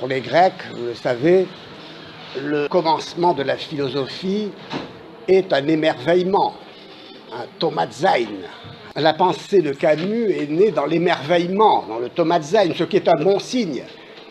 Pour les Grecs, vous le savez, le commencement de la philosophie est un émerveillement, un tomazein. La pensée de Camus est née dans l'émerveillement, dans le tomazein, ce qui est un bon signe,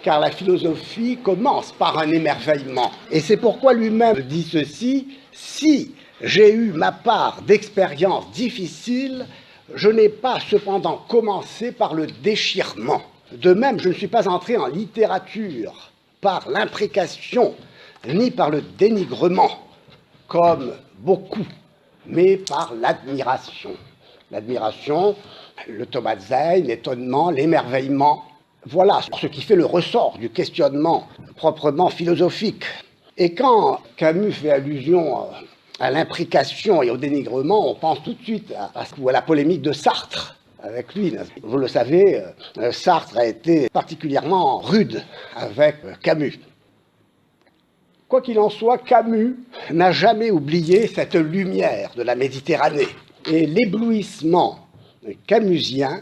car la philosophie commence par un émerveillement. Et c'est pourquoi lui-même dit ceci: si j'ai eu ma part d'expériences difficiles, je n'ai pas cependant commencé par le déchirement. De même, je ne suis pas entré en littérature par l'imprécation, ni par le dénigrement, comme beaucoup, mais par l'admiration. L'admiration, le tomazein, l'étonnement, l'émerveillement, voilà ce qui fait le ressort du questionnement proprement philosophique. Et quand Camus fait allusion à l'imprécation et au dénigrement, on pense tout de suite à la polémique de Sartre avec lui. Vous le savez, Sartre a été particulièrement rude avec Camus. Quoi qu'il en soit, Camus n'a jamais oublié cette lumière de la Méditerranée. Et l'éblouissement camusien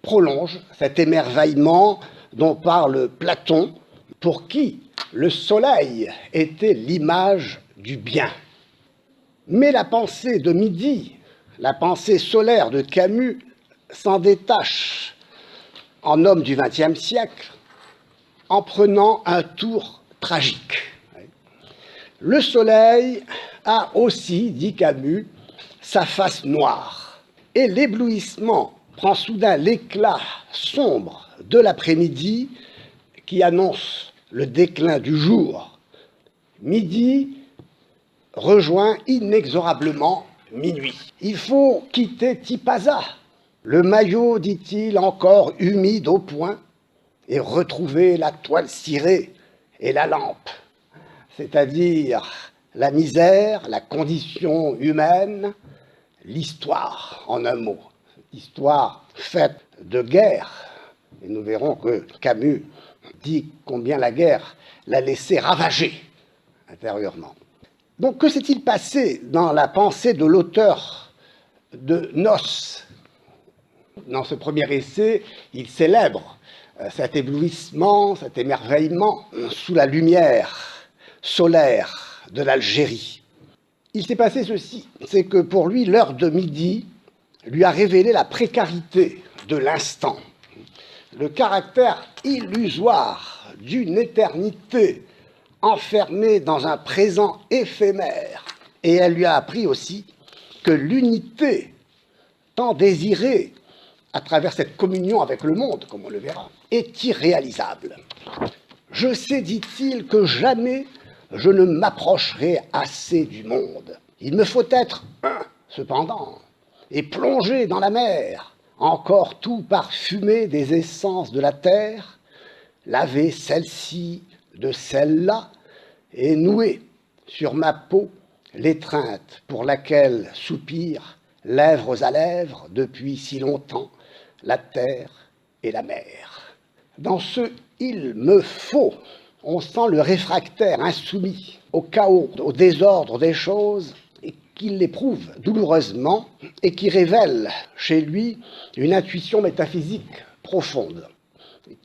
prolonge cet émerveillement dont parle Platon, pour qui le soleil était l'image du bien. Mais la pensée de Midi, la pensée solaire de Camus, s'en détache en homme du XXe siècle en prenant un tour tragique. Le soleil a aussi, dit Camus, sa face noire, et l'éblouissement prend soudain l'éclat sombre de l'après-midi qui annonce le déclin du jour. Midi rejoint inexorablement minuit. Il faut quitter Tipaza, le maillot, dit-il, encore humide au poing, et retrouver la toile cirée et la lampe, c'est-à-dire la misère, la condition humaine, l'histoire, en un mot, histoire faite de guerre. Et nous verrons que Camus dit combien la guerre l'a laissé ravager intérieurement. Donc que s'est-il passé dans la pensée de l'auteur de Nos? Dans ce premier essai, il célèbre cet éblouissement, cet émerveillement sous la lumière solaire de l'Algérie. Il s'est passé ceci, c'est que pour lui, l'heure de midi lui a révélé la précarité de l'instant, le caractère illusoire d'une éternité enfermée dans un présent éphémère. Et elle lui a appris aussi que l'unité tant désirée à travers cette communion avec le monde, comme on le verra, est irréalisable. Je sais, dit-il, que jamais je ne m'approcherai assez du monde. Il me faut être un, cependant, et plonger dans la mer, encore tout parfumé des essences de la terre, laver celle-ci de celle-là, et nouer sur ma peau l'étreinte pour laquelle soupirent, lèvres à lèvres, depuis si longtemps, la terre et la mer. Dans ce « il me faut », on sent le réfractaire insoumis au chaos, au désordre des choses, et qu'il l'éprouve douloureusement et qui révèle chez lui une intuition métaphysique profonde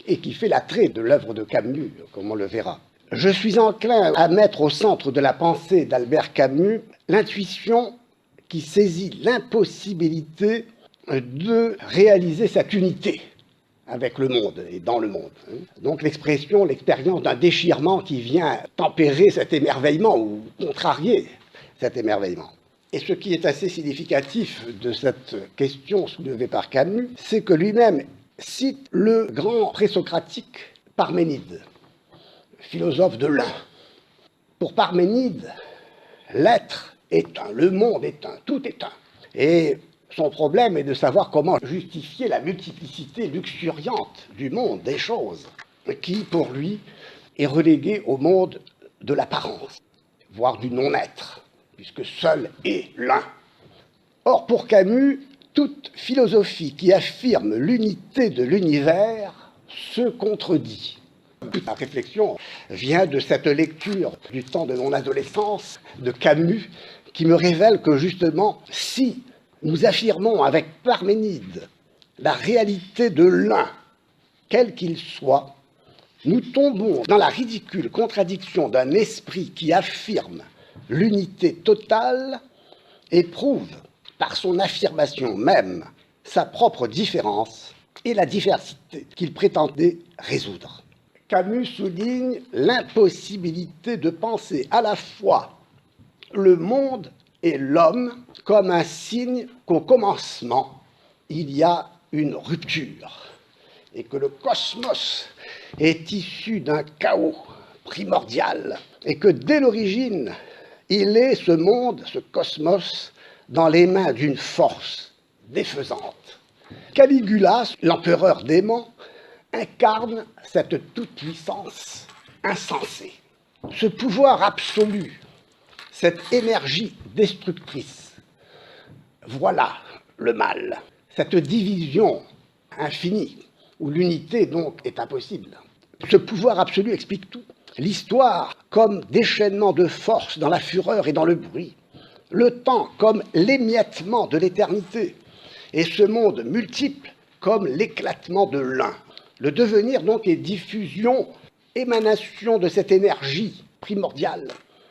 et qui fait l'attrait de l'œuvre de Camus, comme on le verra. Je suis enclin à mettre au centre de la pensée d'Albert Camus l'intuition qui saisit l'impossibilité de réaliser cette unité avec le monde et dans le monde. Donc l'expression, l'expérience d'un déchirement qui vient tempérer cet émerveillement ou contrarier cet émerveillement. Et ce qui est assez significatif de cette question soulevée par Camus, c'est que lui-même cite le grand présocratique Parménide, philosophe de l'un. Pour Parménide, l'être est un, le monde est un, tout est un. Et son problème est de savoir comment justifier la multiplicité luxuriante du monde, des choses, qui, pour lui, est reléguée au monde de l'apparence, voire du non-être, puisque seul est l'un. Or, pour Camus, toute philosophie qui affirme l'unité de l'univers se contredit. Toute la réflexion vient de cette lecture du temps de mon adolescence de Camus, qui me révèle que justement, si nous affirmons avec Parménide la réalité de l'un, quel qu'il soit, nous tombons dans la ridicule contradiction d'un esprit qui affirme l'unité totale et prouve, par son affirmation même, sa propre différence et la diversité qu'il prétendait résoudre. Camus souligne l'impossibilité de penser à la fois le monde et l'homme comme un signe qu'au commencement, il y a une rupture et que le cosmos est issu d'un chaos primordial et que dès l'origine, il est, ce monde, ce cosmos, dans les mains d'une force défaisante. Caligula, l'empereur démon, incarne cette toute-puissance insensée. Ce pouvoir absolu, cette énergie destructrice, voilà le mal. Cette division infinie, où l'unité donc est impossible. Ce pouvoir absolu explique tout. L'histoire comme déchaînement de force dans la fureur et dans le bruit. Le temps comme l'émiettement de l'éternité. Et ce monde multiple comme l'éclatement de l'un. Le devenir donc est diffusion, émanation de cette énergie primordiale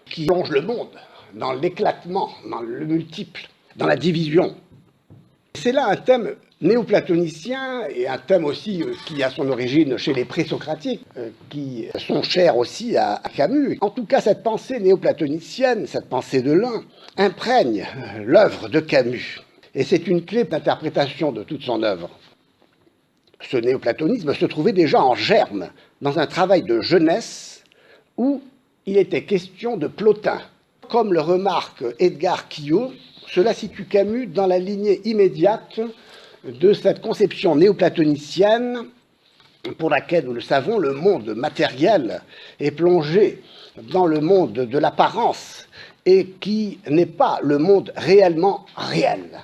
qui plonge le monde dans l'éclatement, dans le multiple, dans la division. C'est là un thème néoplatonicien et un thème aussi qui a son origine chez les présocratiques, qui sont chers aussi à Camus. En tout cas, cette pensée néoplatonicienne, cette pensée de l'un, imprègne l'œuvre de Camus. Et c'est une clé d'interprétation de toute son œuvre. Ce néoplatonisme se trouvait déjà en germe dans un travail de jeunesse où il était question de Plotin. Comme le remarque Edgar Quillot, cela situe Camus dans la lignée immédiate de cette conception néoplatonicienne pour laquelle, nous le savons, le monde matériel est plongé dans le monde de l'apparence et qui n'est pas le monde réellement réel.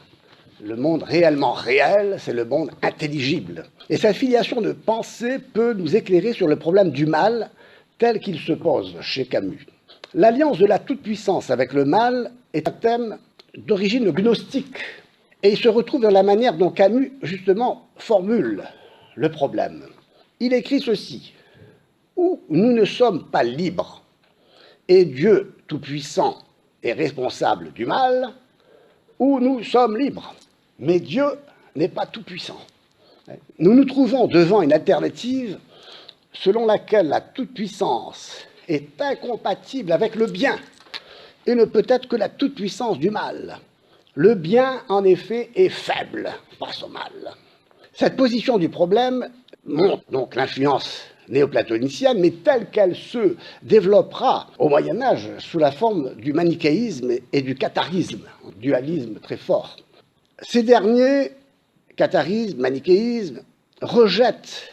Le monde réellement réel, c'est le monde intelligible. Et cette filiation de pensée peut nous éclairer sur le problème du mal tel qu'il se pose chez Camus. L'alliance de la toute-puissance avec le mal est un thème d'origine gnostique. Et il se retrouve dans la manière dont Camus, justement, formule le problème. Il écrit ceci: « Ou nous ne sommes pas libres, et Dieu tout-puissant est responsable du mal, ou nous sommes libres, mais Dieu n'est pas tout-puissant. » Nous nous trouvons devant une alternative selon laquelle la toute-puissance est incompatible avec le bien et ne peut être que la toute-puissance du mal. Le bien, en effet, est faible face au mal. Cette position du problème montre donc l'influence néoplatonicienne, mais telle qu'elle se développera au Moyen-Âge sous la forme du manichéisme et du catharisme, un dualisme très fort. Ces derniers, catharisme, manichéisme, rejettent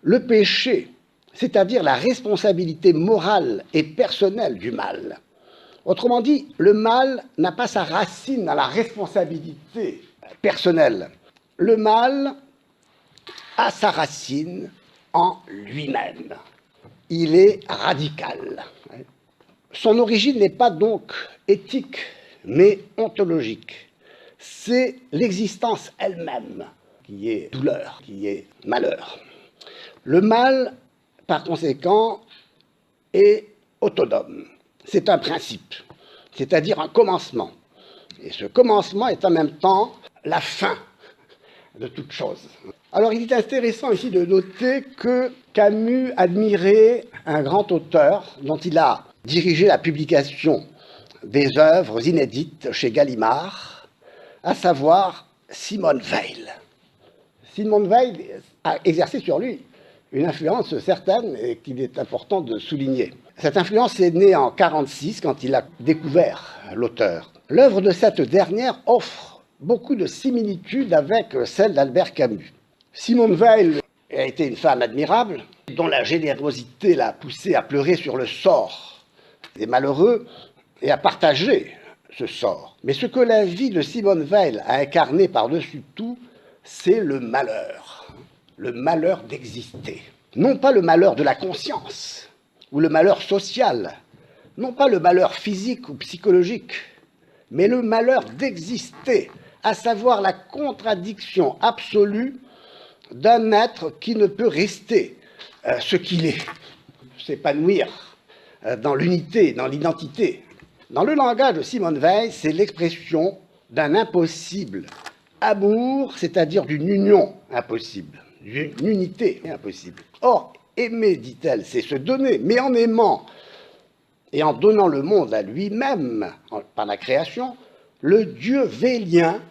le péché, c'est-à-dire la responsabilité morale et personnelle du mal. Autrement dit, le mal n'a pas sa racine dans la responsabilité personnelle. Le mal a sa racine en lui-même. Il est radical. Son origine n'est pas donc éthique, mais ontologique. C'est l'existence elle-même qui est douleur, qui est malheur. Le mal, par conséquent, est autonome. C'est un principe, c'est-à-dire un commencement. Et ce commencement est en même temps la fin de toute chose. Alors il est intéressant ici de noter que Camus admirait un grand auteur dont il a dirigé la publication des œuvres inédites chez Gallimard, à savoir Simone Weil. Simone Weil a exercé sur lui une influence certaine et qu'il est important de souligner. Cette influence est née en 1946 quand il a découvert l'auteur. L'œuvre de cette dernière offre beaucoup de similitudes avec celle d'Albert Camus. Simone Weil a été une femme admirable, dont la générosité l'a poussée à pleurer sur le sort des malheureux et à partager ce sort. Mais ce que la vie de Simone Weil a incarné par-dessus tout, c'est le malheur d'exister. Non pas le malheur de la conscience, ou le malheur social, non pas le malheur physique ou psychologique, mais le malheur d'exister, à savoir la contradiction absolue d'un être qui ne peut rester ce qu'il est, s'épanouir dans l'unité, dans l'identité. Dans le langage de Simone Weil, c'est l'expression d'un impossible amour, c'est-à-dire d'une union impossible, d'une unité impossible. Or, aimer, dit-elle, c'est se donner, mais en aimant et en donnant le monde à lui-même, par la création, le Dieu vélien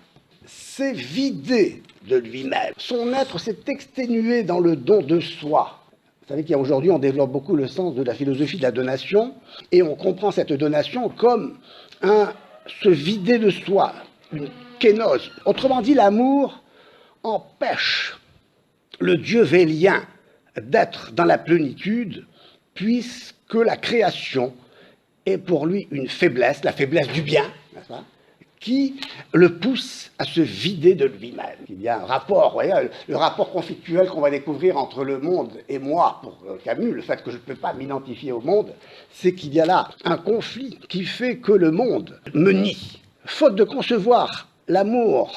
s'est vidé de lui-même. Son être s'est exténué dans le don de soi. Vous savez qu'aujourd'hui, on développe beaucoup le sens de la philosophie de la donation, et on comprend cette donation comme se vider de soi, une kénose. Autrement dit, l'amour empêche le Dieu vélien d'être dans la plénitude, puisque la création est pour lui une faiblesse, la faiblesse du bien, n'est-ce pas, qui le pousse à se vider de lui-même. Il y a un rapport, voyez, le rapport conflictuel qu'on va découvrir entre le monde et moi, pour Camus, le fait que je ne peux pas m'identifier au monde, c'est qu'il y a là un conflit qui fait que le monde me nie. Faute de concevoir l'amour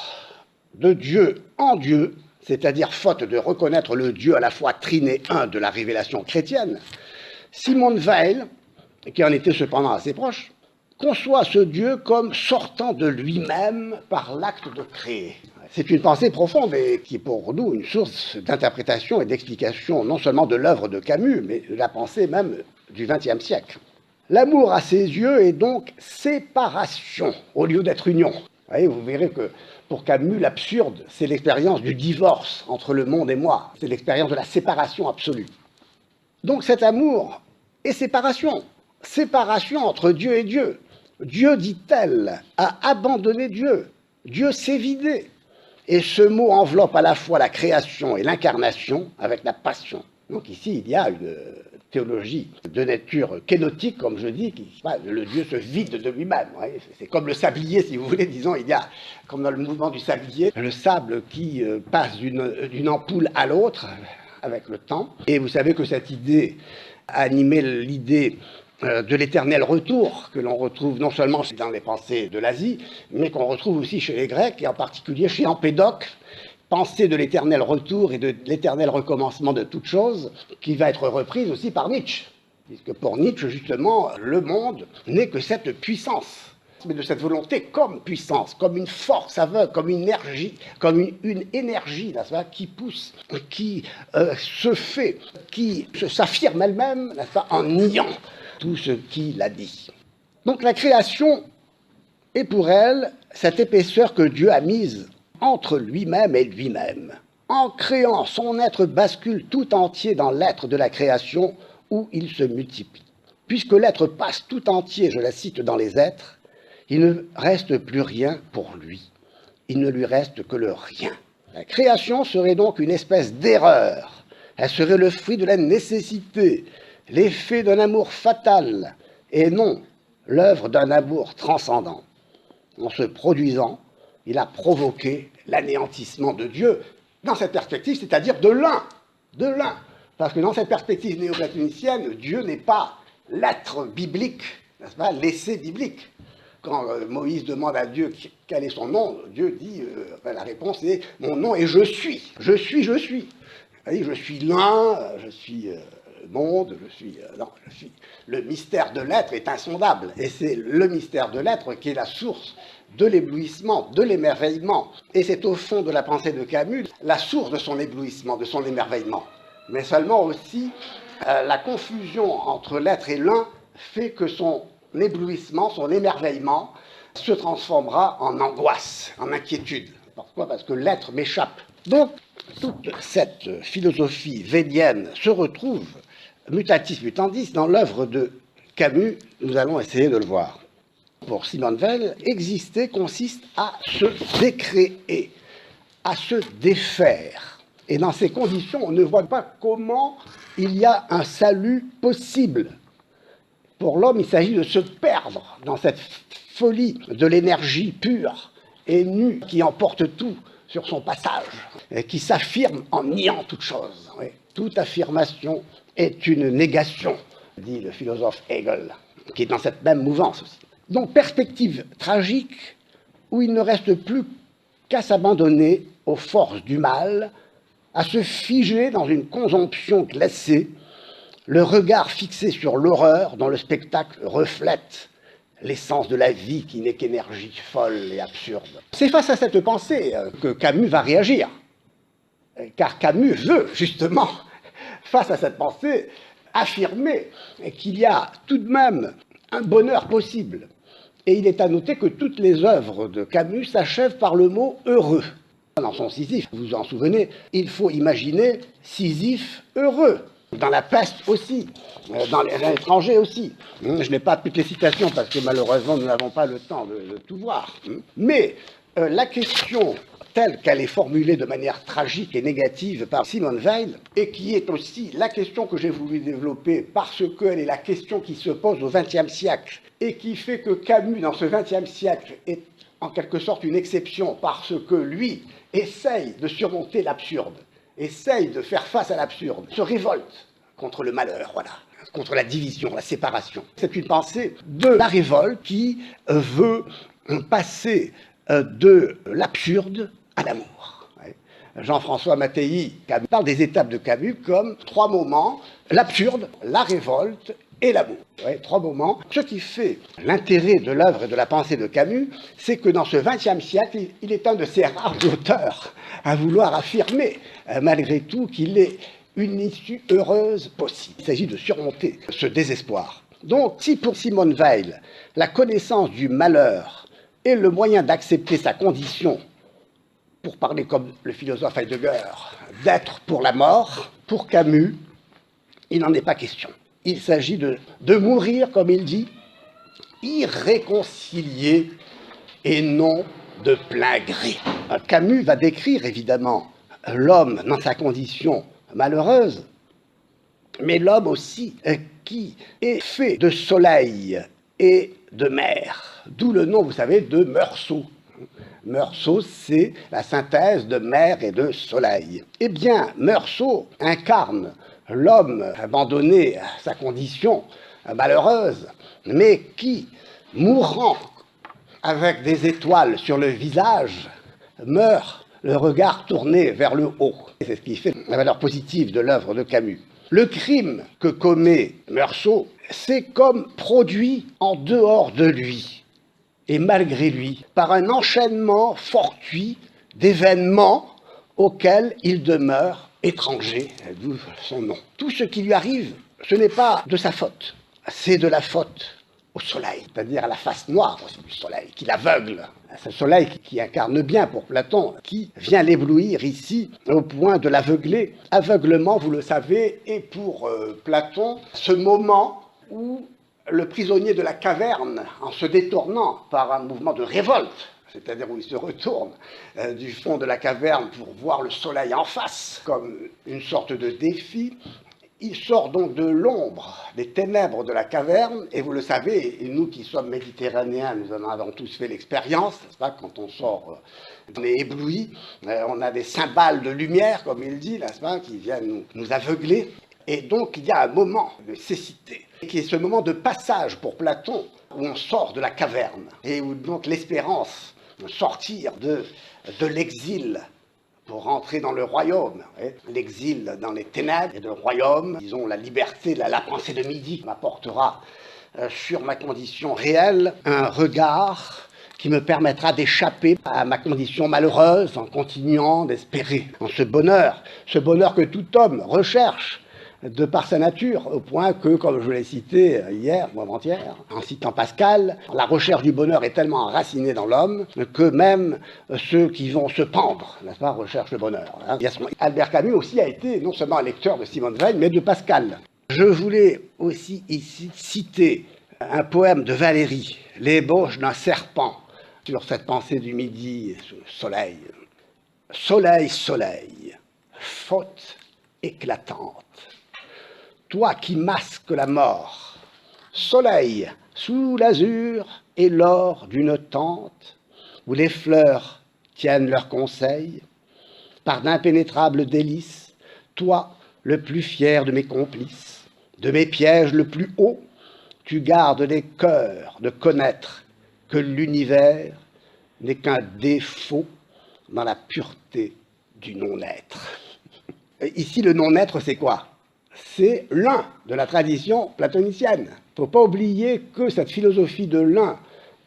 de Dieu en Dieu, c'est-à-dire faute de reconnaître le Dieu à la fois triné un de la révélation chrétienne, Simone Weil, qui en était cependant assez proche, conçoit ce Dieu comme sortant de lui-même par l'acte de créer. C'est une pensée profonde et qui est pour nous une source d'interprétation et d'explication non seulement de l'œuvre de Camus, mais de la pensée même du XXe siècle. L'amour à ses yeux est donc séparation au lieu d'être union. Vous verrez que pour Camus, l'absurde, c'est l'expérience du divorce entre le monde et moi. C'est l'expérience de la séparation absolue. Donc cet amour est séparation. Séparation entre Dieu et Dieu. Dieu, dit-elle, a abandonné Dieu. Dieu s'est vidé. Et ce mot enveloppe à la fois la création et l'incarnation avec la passion. Donc ici, il y a une théologie de nature kénotique, comme je dis, le Dieu se vide de lui-même. C'est comme le sablier, si vous voulez, disons, il y a, comme dans le mouvement du sablier, le sable qui passe d'une ampoule à l'autre avec le temps. Et vous savez que cette idée a animé l'idée de l'éternel retour, que l'on retrouve non seulement dans les pensées de l'Asie, mais qu'on retrouve aussi chez les Grecs, et en particulier chez Empédocle, pensée de l'éternel retour et de l'éternel recommencement de toutes choses, qui va être reprise aussi par Nietzsche. Puisque pour Nietzsche, justement, le monde n'est que cette puissance, mais de cette volonté comme puissance, comme une force aveugle, comme une énergie, n'est-ce pas, qui pousse, qui se fait, qui s'affirme elle-même, n'est-ce pas, en niant tout ce qu'il a dit. Donc la création est pour elle cette épaisseur que Dieu a mise entre lui-même et lui-même. En créant, son être bascule tout entier dans l'être de la création où il se multiplie. Puisque l'être passe tout entier, je la cite, dans les êtres, il ne reste plus rien pour lui. Il ne lui reste que le rien. La création serait donc une espèce d'erreur. Elle serait le fruit de la nécessité, l'effet d'un amour fatal, et non l'œuvre d'un amour transcendant. En se produisant, il a provoqué l'anéantissement de Dieu dans cette perspective, c'est-à-dire de l'un. Parce que dans cette perspective néoplatonicienne, Dieu n'est pas l'être biblique, n'est-ce pas, l'essai biblique. Quand Moïse demande à Dieu quel est son nom, Dieu dit, la réponse est « mon nom est je suis ». Je suis. Je suis l'un, je suis le monde, je suis. Le mystère de l'être est insondable. Et c'est le mystère de l'être qui est la source de l'éblouissement, de l'émerveillement. Et c'est au fond de la pensée de Camus la source de son éblouissement, de son émerveillement. Mais seulement aussi la confusion entre l'être et l'un fait que son éblouissement, son émerveillement se transformera en angoisse, en inquiétude. Pourquoi ? Parce que l'être m'échappe. Donc, toute cette philosophie vélienne se retrouve, mutatis mutandis, dans l'œuvre de Camus. Nous allons essayer de le voir. Pour Simone Weil, exister consiste à se décréer, à se défaire. Et dans ces conditions, on ne voit pas comment il y a un salut possible. Pour l'homme, il s'agit de se perdre dans cette folie de l'énergie pure et nue qui emporte tout sur son passage, et qui s'affirme en niant toute chose. Oui. Toute affirmation est une négation, dit le philosophe Hegel, qui est dans cette même mouvance aussi. Donc, perspective tragique où il ne reste plus qu'à s'abandonner aux forces du mal à se figer dans une consomption glacée, le regard fixé sur l'horreur dont le spectacle reflète l'essence de la vie qui n'est qu'énergie folle et absurde. C'est face à cette pensée que Camus va réagir, car Camus veut justement, face à cette pensée, affirmer qu'il y a tout de même un bonheur possible. Et il est à noter que toutes les œuvres de Camus s'achèvent par le mot « heureux ». Dans son Sisyphe, vous vous en souvenez, il faut imaginer Sisyphe heureux. Dans La Peste aussi, dans L'étranger aussi. Je n'ai pas toutes les citations parce que malheureusement nous n'avons pas le temps de tout voir. Mais la question telle qu'elle est formulée de manière tragique et négative par Simone Weil, et qui est aussi la question que j'ai voulu développer parce qu'elle est la question qui se pose au XXe siècle, et qui fait que Camus, dans ce XXe siècle, est en quelque sorte une exception parce que lui essaye de surmonter l'absurde, essaye de faire face à l'absurde, se révolte contre le malheur, voilà, contre la division, la séparation. C'est une pensée de la révolte qui veut passer de l'absurde à l'amour. Jean-François Mattei parle des étapes de Camus comme trois moments, l'absurde, la révolte et l'amour. Trois moments. Ce qui fait l'intérêt de l'œuvre et de la pensée de Camus, c'est que dans ce XXe siècle, il est un de ces rares auteurs à vouloir affirmer, malgré tout, qu'il est une issue heureuse possible. Il s'agit de surmonter ce désespoir. Donc, si pour Simone Weil, la connaissance du malheur est le moyen d'accepter sa condition, pour parler comme le philosophe Heidegger, d'être pour la mort, pour Camus, il n'en est pas question. Il s'agit de mourir, comme il dit, irréconcilié et non de plein gré. Camus va décrire évidemment l'homme dans sa condition malheureuse, mais l'homme aussi qui est fait de soleil et de mer, d'où le nom, vous savez, de Meursault. Meursault, c'est la synthèse de mer et de soleil. Eh bien, Meursault incarne l'homme abandonné à sa condition malheureuse, mais qui, mourant avec des étoiles sur le visage, meurt le regard tourné vers le haut. C'est ce qui fait la valeur positive de l'œuvre de Camus. Le crime que commet Meursault, c'est comme produit en dehors de lui, et malgré lui, par un enchaînement fortuit d'événements auxquels il demeure étranger, d'où son nom. Tout ce qui lui arrive, ce n'est pas de sa faute, c'est de la faute au soleil, c'est-à-dire à la face noire aussi du soleil, qui l'aveugle. C'est le soleil qui incarne bien pour Platon, qui vient l'éblouir ici au point de l'aveugler. Aveuglement, vous le savez, est pour Platon ce moment où le prisonnier de la caverne, en se détournant par un mouvement de révolte, c'est-à-dire où il se retourne du fond de la caverne pour voir le soleil en face, comme une sorte de défi, il sort donc de l'ombre, des ténèbres de la caverne, et vous le savez, et nous qui sommes méditerranéens, nous en avons tous fait l'expérience, n'est-ce pas, quand on sort, on est ébloui, on a des cymbales de lumière, comme il dit, n'est-ce pas, qui viennent nous aveugler, et donc il y a un moment de cécité, qui est ce moment de passage pour Platon, où on sort de la caverne, et où donc l'espérance de sortir de l'exil, pour rentrer dans le royaume. L'exil dans les ténèbres et le royaume, disons la liberté, la pensée de midi m'apportera sur ma condition réelle un regard qui me permettra d'échapper à ma condition malheureuse en continuant d'espérer en ce bonheur que tout homme recherche de par sa nature, au point que, comme je l'ai cité hier ou avant-hier, en citant Pascal, la recherche du bonheur est tellement enracinée dans l'homme que même ceux qui vont se pendre, n'est-ce pas, recherchent le bonheur. Albert Camus aussi a été non seulement un lecteur de Simone Weil, mais de Pascal. Je voulais aussi ici citer un poème de Valéry, L'ébauche d'un serpent, sur cette pensée du midi sous le soleil. Soleil, soleil, faute éclatante, toi qui masques la mort, soleil sous l'azur et l'or d'une tente, où les fleurs tiennent leurs conseils, par d'impénétrables délices, toi le plus fier de mes complices, de mes pièges le plus haut, tu gardes les cœurs de connaître que l'univers n'est qu'un défaut dans la pureté du non-être. Ici, le non-être, c'est quoi? C'est l'un de la tradition platonicienne. Il ne faut pas oublier que cette philosophie de l'un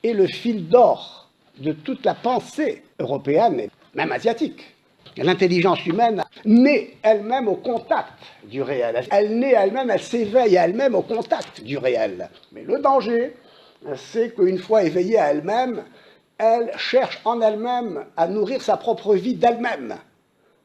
est le fil d'or de toute la pensée européenne, et même asiatique. L'intelligence humaine naît elle-même au contact du réel. Elle naît elle-même, elle s'éveille elle-même au contact du réel. Mais le danger, c'est qu'une fois éveillée à elle-même, elle cherche en elle-même à nourrir sa propre vie d'elle-même.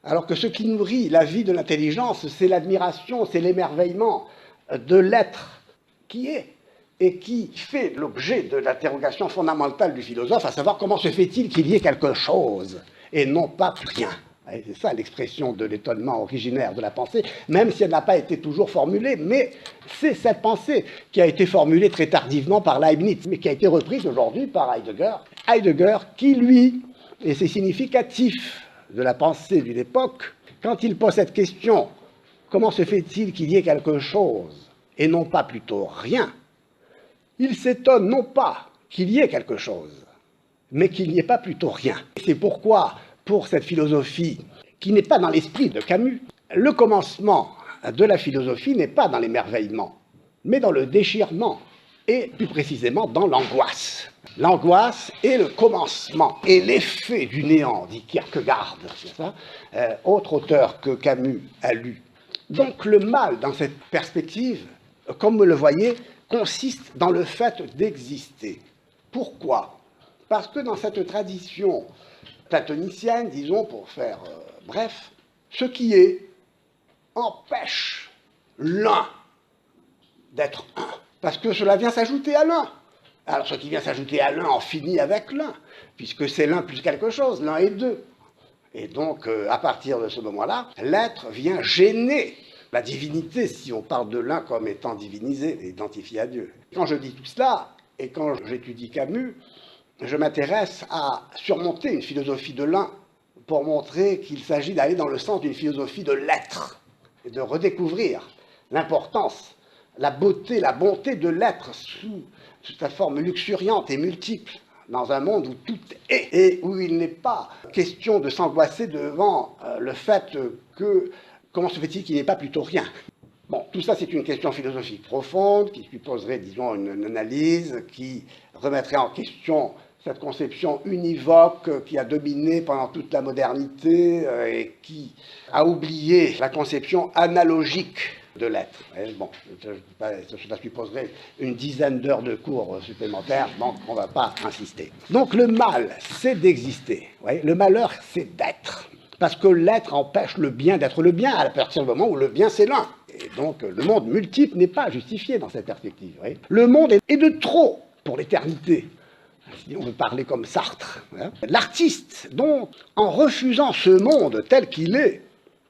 Alors que ce qui nourrit la vie de l'intelligence, c'est l'admiration, c'est l'émerveillement de l'être qui est et qui fait l'objet de l'interrogation fondamentale du philosophe, à savoir comment se fait-il qu'il y ait quelque chose et non pas rien. C'est ça l'expression de l'étonnement originaire de la pensée, même si elle n'a pas été toujours formulée, mais c'est cette pensée qui a été formulée très tardivement par Leibniz, mais qui a été reprise aujourd'hui par Heidegger. Heidegger qui, lui, et c'est significatif de la pensée d'une époque, quand il pose cette question, comment se fait-il qu'il y ait quelque chose et non pas plutôt rien, il s'étonne non pas qu'il y ait quelque chose, mais qu'il n'y ait pas plutôt rien. C'est pourquoi, pour cette philosophie qui n'est pas dans l'esprit de Camus, le commencement de la philosophie n'est pas dans l'émerveillement, mais dans le déchirement, et plus précisément dans l'angoisse. L'angoisse est le commencement et l'effet du néant, dit Kierkegaard, c'est ça, autre auteur que Camus a lu. Donc le mal dans cette perspective, comme vous le voyez, consiste dans le fait d'exister. Pourquoi? Parce que dans cette tradition platonicienne, disons, pour faire bref, ce qui est empêche l'un d'être un, parce que cela vient s'ajouter à l'un. Alors ce qui vient s'ajouter à l'un en finit avec l'un, puisque c'est l'un plus quelque chose, l'un est deux. Et donc, à partir de ce moment-là, l'être vient gêner la divinité, si on parle de l'un comme étant divinisé et identifié à Dieu. Quand je dis tout cela, et quand j'étudie Camus, je m'intéresse à surmonter une philosophie de l'un pour montrer qu'il s'agit d'aller dans le sens d'une philosophie de l'être, et de redécouvrir l'importance, la beauté, la bonté de l'être sous sa forme luxuriante et multiple, dans un monde où tout est, et où il n'est pas question de s'angoisser devant le fait que, comment se fait-il qu'il n'y ait pas plutôt rien? Bon, tout ça c'est une question philosophique profonde, qui supposerait, disons, une analyse, qui remettrait en question cette conception univoque qui a dominé pendant toute la modernité et qui a oublié la conception analogique de l'être. Bon, cela supposerait une dizaine d'heures de cours supplémentaires, donc on ne va pas insister. Donc le mal, c'est d'exister. Le malheur, c'est d'être. Parce que l'être empêche le bien d'être le bien à partir du moment où le bien, c'est l'un. Et donc le monde multiple n'est pas justifié dans cette perspective. Le monde est de trop pour l'éternité. Si on veut parler comme Sartre. L'artiste, donc, en refusant ce monde tel qu'il est,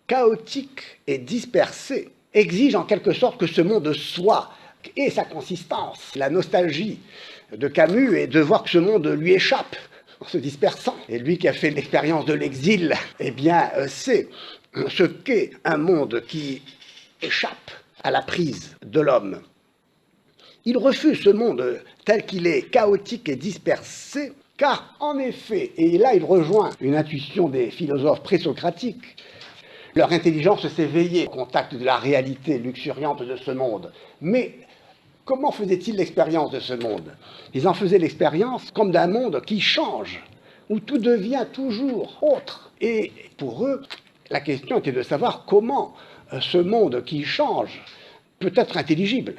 chaotique et dispersé, exige en quelque sorte que ce monde soit, et sa consistance. La nostalgie de Camus est de voir que ce monde lui échappe en se dispersant. Et lui qui a fait l'expérience de l'exil, eh bien, sait ce qu'est un monde qui échappe à la prise de l'homme. Il refuse ce monde tel qu'il est, chaotique et dispersé, car en effet, et là il rejoint une intuition des philosophes présocratiques, leur intelligence s'est éveillée au contact de la réalité luxuriante de ce monde. Mais comment faisaient-ils l'expérience de ce monde? Ils en faisaient l'expérience comme d'un monde qui change, où tout devient toujours autre. Et pour eux, la question était de savoir comment ce monde qui change peut être intelligible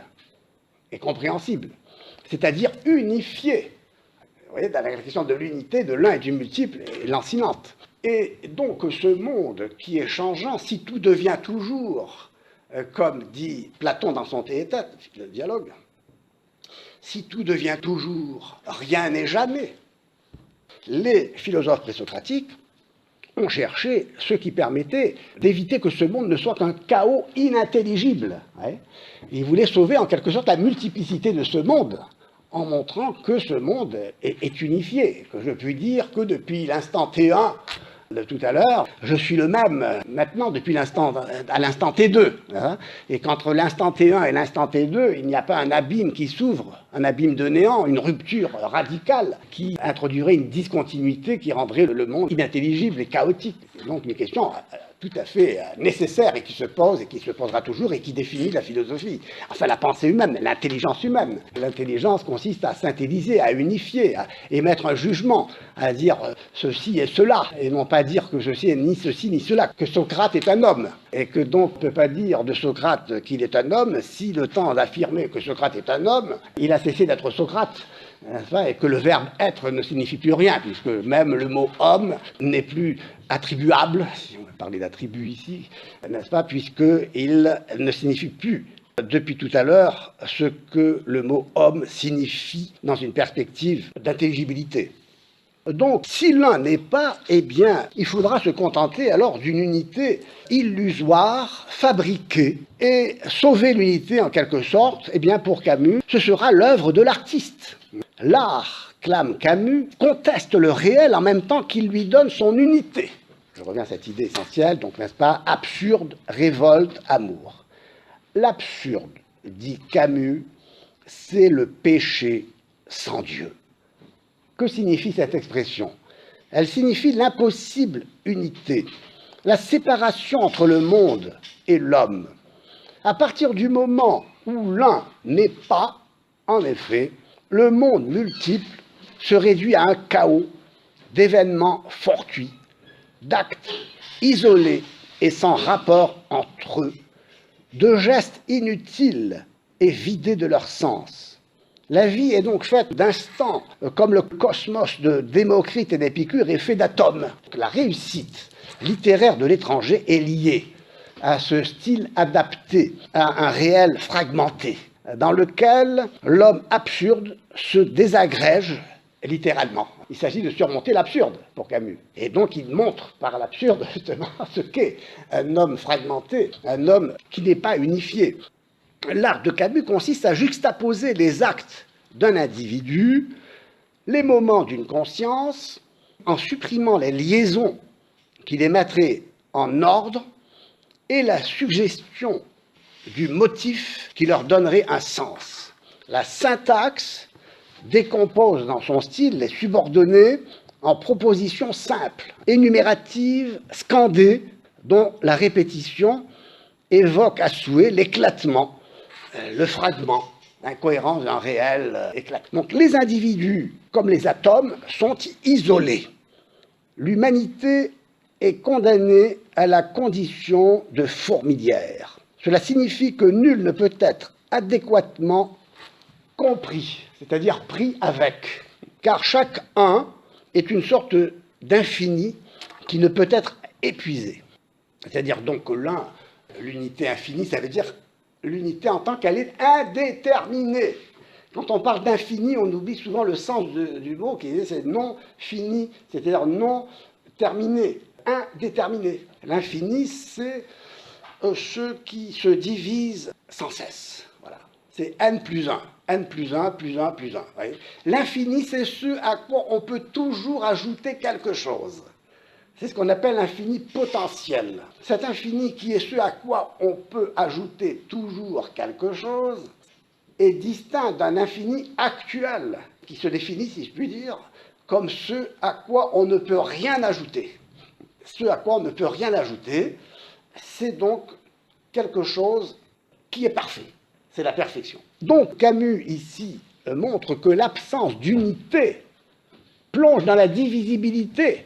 et compréhensible, c'est-à-dire unifié. Vous voyez, dans la question de l'unité, de l'un et du multiple est lancinante. Et donc ce monde qui est changeant, si tout devient toujours, comme dit Platon dans son Théétète, le dialogue, si tout devient toujours, rien n'est jamais. Les philosophes présocratiques ont cherché ce qui permettait d'éviter que ce monde ne soit qu'un chaos inintelligible. Ils voulaient sauver en quelque sorte la multiplicité de ce monde, en montrant que ce monde est unifié, que je puis dire que depuis l'instant T1 de tout à l'heure, je suis le même maintenant depuis l'instant T2. Et qu'entre l'instant T1 et l'instant T2, il n'y a pas un abîme qui s'ouvre, un abîme de néant, une rupture radicale qui introduirait une discontinuité qui rendrait le monde inintelligible et chaotique. Donc une question tout à fait nécessaire et qui se pose et qui se posera toujours et qui définit la philosophie. Enfin, la pensée humaine, l'intelligence humaine. L'intelligence consiste à synthétiser, à unifier, à émettre un jugement, à dire ceci et cela, et non pas dire que ceci est ni ceci ni cela, que Socrate est un homme, et que donc on ne peut pas dire de Socrate qu'il est un homme si le temps d'affirmer que Socrate est un homme, il a cessé d'être Socrate. Et que le verbe être ne signifie plus rien, puisque même le mot homme n'est plus attribuable, si on veut parler d'attribut ici, n'est-ce pas, puisqu'il ne signifie plus depuis tout à l'heure ce que le mot homme signifie dans une perspective d'intelligibilité. Donc, si l'un n'est pas, eh bien, il faudra se contenter alors d'une unité illusoire, fabriquée, et sauver l'unité en quelque sorte, eh bien, pour Camus, ce sera l'œuvre de l'artiste. L'art, clame Camus, conteste le réel en même temps qu'il lui donne son unité. Je reviens à cette idée essentielle, donc n'est-ce pas, absurde, révolte, amour. L'absurde, dit Camus, c'est le péché sans Dieu. Que signifie cette expression? Elle signifie l'impossible unité, la séparation entre le monde et l'homme. À partir du moment où l'un n'est pas, en effet, le monde multiple se réduit à un chaos d'événements fortuits, d'actes isolés et sans rapport entre eux, de gestes inutiles et vidés de leur sens. La vie est donc faite d'instants, comme le cosmos de Démocrite et d'Épicure est fait d'atomes. La réussite littéraire de l'étranger est liée à ce style adapté à un réel fragmenté, dans lequel l'homme absurde se désagrège littéralement. Il s'agit de surmonter l'absurde pour Camus. Et donc il montre par l'absurde justement ce qu'est un homme fragmenté, un homme qui n'est pas unifié. L'art de Camus consiste à juxtaposer les actes d'un individu, les moments d'une conscience, en supprimant les liaisons qui les mettraient en ordre et la suggestion du motif qui leur donnerait un sens. La syntaxe décompose dans son style les subordonnées en propositions simples, énumératives, scandées, dont la répétition évoque à souhait l'éclatement, le fragment, l'incohérence d'un réel éclatement. Donc les individus, comme les atomes, sont isolés. L'humanité est condamnée à la condition de fourmilière. Cela signifie que nul ne peut être adéquatement compris, c'est-à-dire pris avec, car chaque un est une sorte d'infini qui ne peut être épuisé. C'est-à-dire donc que l'unité infinie, ça veut dire l'unité en tant qu'elle est indéterminée. Quand on parle d'infini, on oublie souvent le sens du mot qui est c'est non fini, c'est-à-dire non terminé, indéterminé. L'infini, c'est ce qui se divise sans cesse. Voilà. C'est n plus 1, n plus 1, plus 1, plus 1. L'infini, c'est ce à quoi on peut toujours ajouter quelque chose. C'est ce qu'on appelle l'infini potentiel. Cet infini qui est ce à quoi on peut ajouter toujours quelque chose est distinct d'un infini actuel qui se définit, si je puis dire, comme ce à quoi on ne peut rien ajouter. Ce à quoi on ne peut rien ajouter, c'est donc quelque chose qui est parfait. C'est la perfection. Donc Camus, ici, montre que l'absence d'unité plonge dans la divisibilité,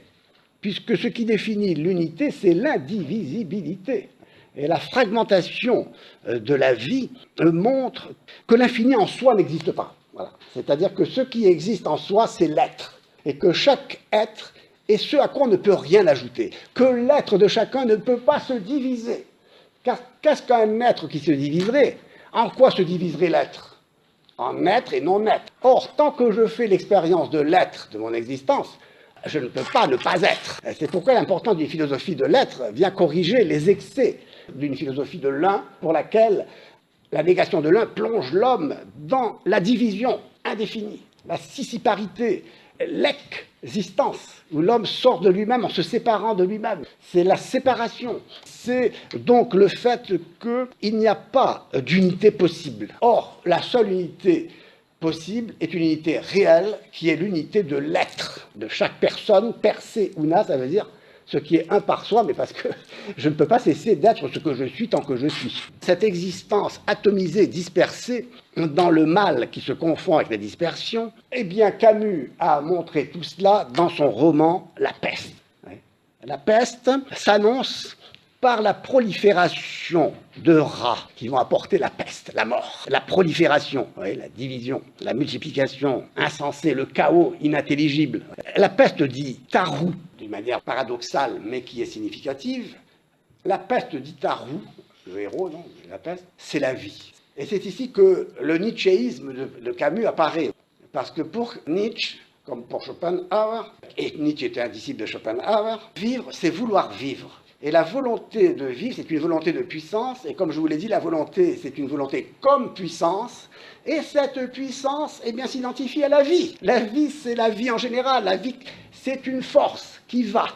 puisque ce qui définit l'unité, c'est l'indivisibilité. Et la fragmentation de la vie montre que l'infini en soi n'existe pas. Voilà. C'est-à-dire que ce qui existe en soi, c'est l'être. Et que chaque être est ce à quoi on ne peut rien ajouter. Que l'être de chacun ne peut pas se diviser. Car qu'est-ce qu'un être qui se diviserait? En quoi se diviserait l'être? En être et non-être. Or, tant que je fais l'expérience de l'être de mon existence, je ne peux pas ne pas être. C'est pourquoi l'importance d'une philosophie de l'être vient corriger les excès d'une philosophie de l'un pour laquelle la négation de l'un plonge l'homme dans la division indéfinie, la sissiparité, l'existence, où l'homme sort de lui-même en se séparant de lui-même. C'est la séparation. C'est donc le fait qu'il n'y a pas d'unité possible. Or, la seule unité possible est une unité réelle qui est l'unité de l'être de chaque personne, per se una, ça veut dire ce qui est un par soi, mais parce que je ne peux pas cesser d'être ce que je suis tant que je suis. Cette existence atomisée, dispersée, dans le mal qui se confond avec la dispersion, eh bien Camus a montré tout cela dans son roman La Peste. La peste s'annonce par la prolifération de rats qui vont apporter la peste, la mort, la prolifération, la division, la multiplication insensée, le chaos inintelligible. La peste dit Tarou, d'une manière paradoxale mais qui est significative. La peste dit Tarou, le héros non, de la peste, c'est la vie. Et c'est ici que le nietzschéisme de Camus apparaît. Parce que pour Nietzsche, comme pour Schopenhauer, et Nietzsche était un disciple de Schopenhauer, vivre, c'est vouloir vivre. Et la volonté de vivre, c'est une volonté de puissance, et comme je vous l'ai dit, la volonté, c'est une volonté comme puissance, et cette puissance, eh bien, s'identifie à la vie. La vie, c'est la vie en général, la vie, c'est une force qui va.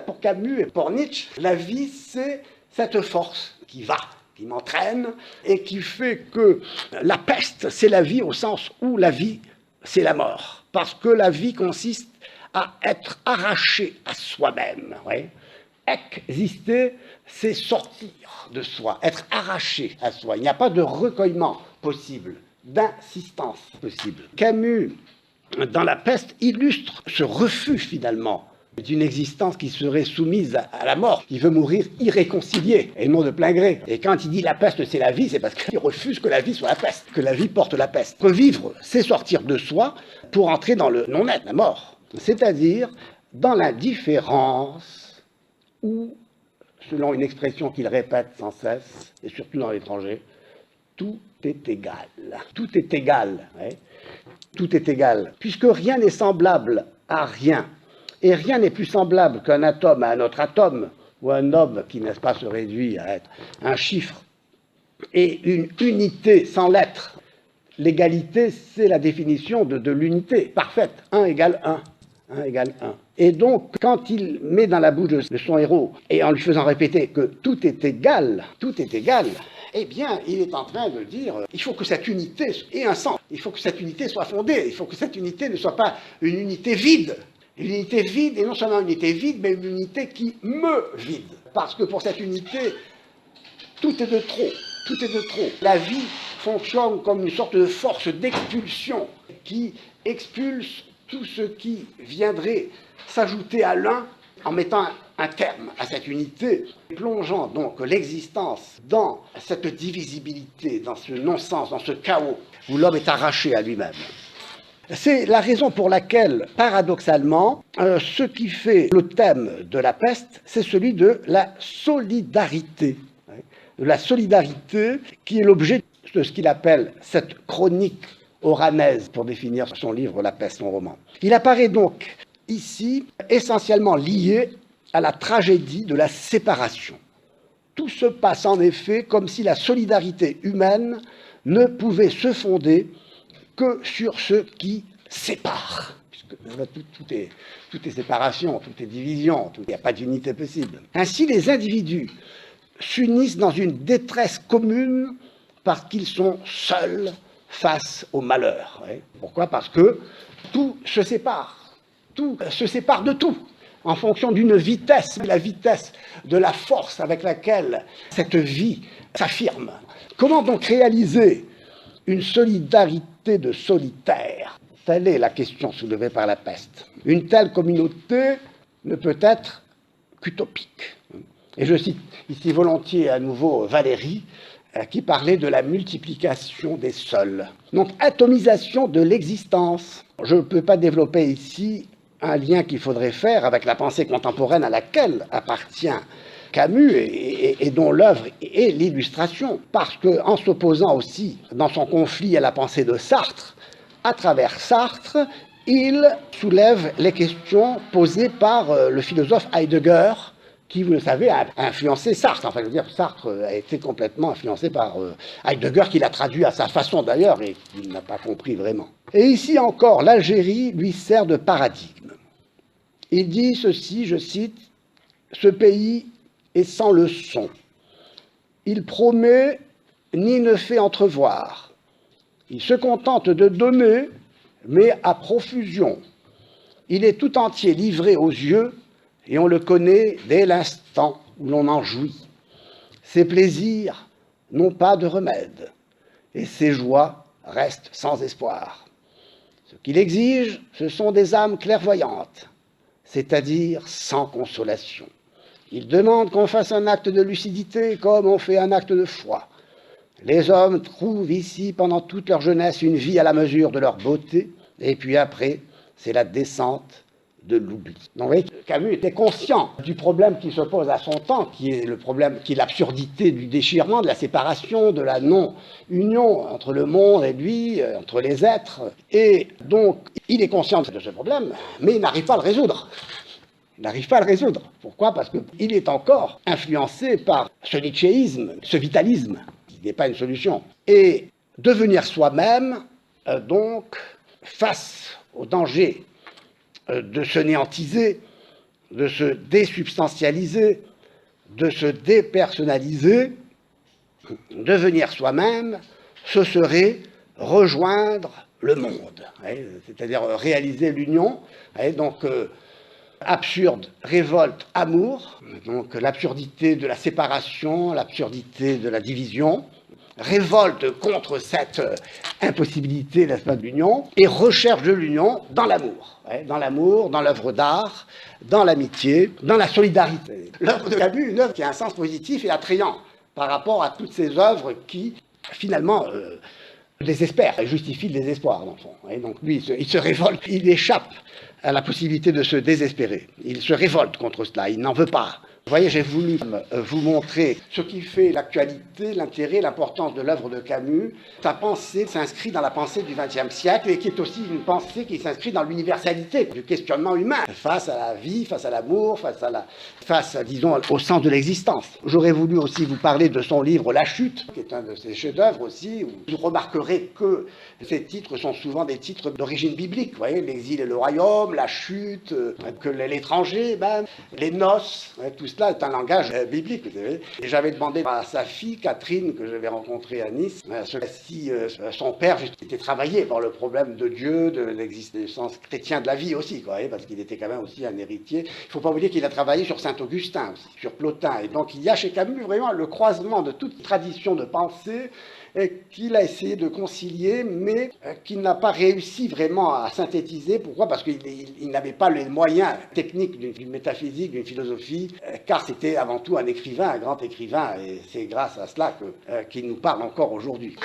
Pour Camus et pour Nietzsche, la vie, c'est cette force qui va, qui m'entraîne, et qui fait que la peste, c'est la vie au sens où la vie, c'est la mort. Parce que la vie consiste à être arraché à soi-même. Ouais. Exister, c'est sortir de soi, être arraché à soi. Il n'y a pas de recueillement possible, d'insistance possible. Camus, dans La Peste, illustre ce refus finalement d'une existence qui serait soumise à la mort. Il veut mourir irréconcilié et non de plein gré. Et quand il dit la peste c'est la vie, c'est parce qu'il refuse que la vie soit la peste, que la vie porte la peste. Revivre, c'est sortir de soi pour entrer dans le non-être, la mort. C'est-à-dire dans l'indifférence où, selon une expression qu'il répète sans cesse, et surtout dans l'étranger, tout est égal. Tout est égal. Ouais. Tout est égal. Puisque rien n'est semblable à rien. Et rien n'est plus semblable qu'un atome à un autre atome, ou un homme qui, n'est-ce pas, se réduit à être un chiffre, et une unité sans lettres. L'égalité, c'est la définition de l'unité parfaite. 1 égale 1. 1 égale 1. Et donc, quand il met dans la bouche de son héros, et en lui faisant répéter que tout est égal, eh bien, il est en train de dire, il faut que cette unité ait un sens, il faut que cette unité soit fondée, il faut que cette unité ne soit pas une unité vide. Une unité vide, et non seulement une unité vide, mais une unité qui me vide. Parce que pour cette unité, tout est de trop, tout est de trop. La vie fonctionne comme une sorte de force d'expulsion qui expulse tout ce qui viendrait s'ajouter à l'un en mettant un terme à cette unité, plongeant donc l'existence dans cette divisibilité, dans ce non-sens, dans ce chaos où l'homme est arraché à lui-même. C'est la raison pour laquelle, paradoxalement, ce qui fait le thème de La Peste, c'est celui de la solidarité. De la solidarité qui est l'objet de ce qu'il appelle cette chronique oranaise, pour définir son livre La Peste, son roman. Il apparaît donc ici essentiellement lié à la tragédie de la séparation. Tout se passe en effet comme si la solidarité humaine ne pouvait se fonder que sur ce qui sépare. Puisque tout est séparation, tout est division, il n'y a pas d'unité possible. Ainsi, les individus s'unissent dans une détresse commune parce qu'ils sont seuls face au malheur. Pourquoi ? Parce que tout se sépare. Tout se sépare de tout, en fonction d'une vitesse, la vitesse de la force avec laquelle cette vie s'affirme. Comment donc réaliser une solidarité de solitaires? Telle est la question soulevée par La Peste. Une telle communauté ne peut être qu'utopique. Et je cite ici volontiers à nouveau Valéry, qui parlait de la multiplication des seuls. Donc, atomisation de l'existence. Je ne peux pas développer ici un lien qu'il faudrait faire avec la pensée contemporaine à laquelle appartient Camus et dont l'œuvre est l'illustration, parce qu'en s'opposant aussi dans son conflit à la pensée de Sartre, à travers Sartre, il soulève les questions posées par le philosophe Heidegger, qui, vous le savez, a influencé Sartre. Enfin, je veux dire, Sartre a été complètement influencé par Heidegger, qui l'a traduit à sa façon d'ailleurs, et qu'il n'a pas compris vraiment. Et ici encore, l'Algérie lui sert de paradigme. Il dit ceci, je cite, « Ce pays est sans leçon. Il promet ni ne fait entrevoir. Il se contente de donner, mais à profusion. Il est tout entier livré aux yeux, et on le connaît dès l'instant où l'on en jouit. Ses plaisirs n'ont pas de remède, et ses joies restent sans espoir. Ce qu'il exige, ce sont des âmes clairvoyantes, c'est-à-dire sans consolation. Il demande qu'on fasse un acte de lucidité comme on fait un acte de foi. Les hommes trouvent ici pendant toute leur jeunesse une vie à la mesure de leur beauté, et puis après, c'est la descente de l'oubli. Donc, vous voyez, Camus était conscient du problème qui se pose à son temps, qui est le problème, qui est l'absurdité du déchirement, de la séparation, de la non-union entre le monde et lui, entre les êtres. Et donc, il est conscient de ce problème, mais il n'arrive pas à le résoudre. Il n'arrive pas à le résoudre. Pourquoi? Parce qu'il est encore influencé par ce nietzschéisme, ce vitalisme, qui n'est pas une solution. Et devenir soi-même, donc, face au danger de se néantiser, de se désubstantialiser, de se dépersonnaliser, devenir soi-même, ce serait rejoindre le monde, c'est-à-dire réaliser l'union, donc absurde, révolte, amour, donc l'absurdité de la séparation, l'absurdité de la division, révolte contre cette impossibilité, n'est-ce pas, de l'union, et recherche de l'union dans l'amour, dans l'œuvre d'art, dans l'amitié, dans la solidarité. L'œuvre de Camus, une œuvre qui a un sens positif et attrayant par rapport à toutes ces œuvres qui, finalement, désespèrent et justifient le désespoir, dans le fond. Et donc lui, il se révolte, il échappe à la possibilité de se désespérer. Il se révolte contre cela, il n'en veut pas. Vous voyez, j'ai voulu vous montrer ce qui fait l'actualité, l'intérêt, l'importance de l'œuvre de Camus. Sa pensée s'inscrit dans la pensée du XXe siècle et qui est aussi une pensée qui s'inscrit dans l'universalité du questionnement humain, face à la vie, face à l'amour, face, disons, au sens de l'existence. J'aurais voulu aussi vous parler de son livre La Chute, qui est un de ses chefs-d'œuvre aussi, où vous remarquerez que ces titres sont souvent des titres d'origine biblique. Vous voyez, l'exil et le royaume, la chute, que l'étranger, même, les noces, tout cela est un langage biblique, vous savez. Et j'avais demandé à sa fille, Catherine, que j'avais rencontrée à Nice, si son père était travaillé par le problème de Dieu, de l'existence chrétienne de la vie aussi, quoi, parce qu'il était quand même aussi un héritier. Il ne faut pas oublier qu'il a travaillé sur Saint-Augustin aussi, sur Plotin. Et donc il y a chez Camus vraiment le croisement de toute tradition de pensée qu'il a essayé de concilier, mais qu'il n'a pas réussi vraiment à synthétiser. Pourquoi? Parce qu'il n'avait pas les moyens techniques d'une métaphysique, d'une philosophie, car c'était avant tout un écrivain, un grand écrivain, et c'est grâce à cela qu'il nous parle encore aujourd'hui.